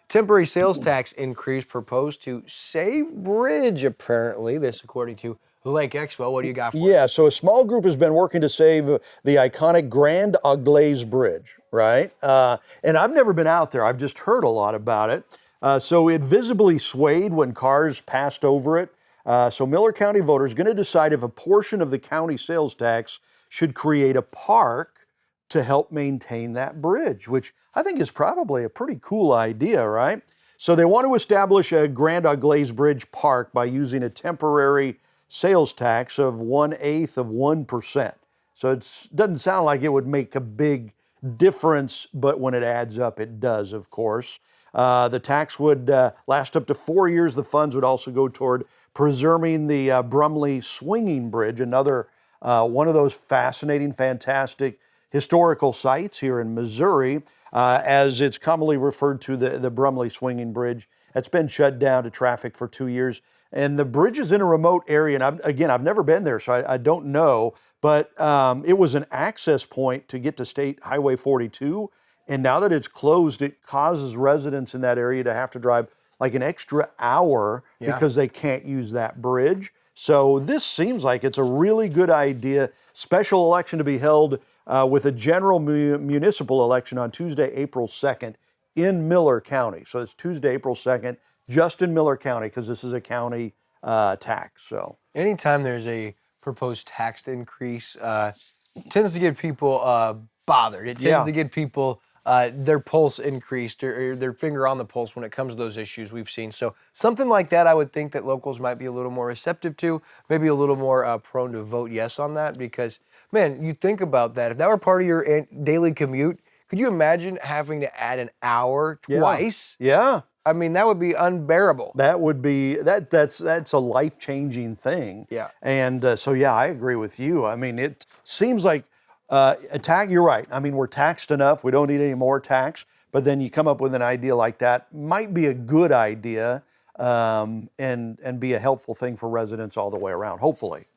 Temporary sales tax increase proposed to save bridge, apparently. This, according to Lake Expo. What do you got for Yeah, us? so a small group has been working to save the iconic Grand Auglaize Bridge, right? And I've never been out there. I've just heard a lot about it. So it visibly swayed when cars passed over it. So Miller County voters going to decide if a portion of the county sales tax should create a park to help maintain that bridge, which I think is probably a pretty cool idea, right? So they want to establish a Grand Auglaize Bridge Park by using a temporary sales tax of 1/8 of 1%. So it doesn't sound like it would make a big difference, but when it adds up, it does, of course. The tax would last up to 4 years. The funds would also go toward preserving the Brumley Swinging Bridge, another one of those fascinating, fantastic historical sites here in Missouri, as it's commonly referred to, the Brumley Swinging Bridge. It's been shut down to traffic for 2 years. And the bridge is in a remote area. And I've never been there, so I don't know. But it was an access point to get to State Highway 42. And now that it's closed, it causes residents in that area to have to drive like an extra hour because they can't use that bridge. So this seems like it's a really good idea. Special election to be held with a general municipal election on Tuesday, April 2nd in Miller County. So it's Tuesday, April 2nd, just in Miller County, because this is a county tax. So Anytime there's a proposed tax increase, tends to get people bothered. It tends to get people their pulse increased or their finger on the pulse when it comes to those issues we've seen. So something like that, I would think that locals might be a little more receptive to, maybe a little more prone to vote yes on that. Because, man, you think about that. If that were part of your daily commute, could you imagine having to add an hour twice? Yeah. I mean, that would be unbearable. That would be that's a life-changing thing. Yeah. And so yeah, I agree with you. I mean, it seems like you're right. I mean, we're taxed enough. We don't need any more tax. But then you come up with an idea like that, might be a good idea, and be a helpful thing for residents all the way around, hopefully.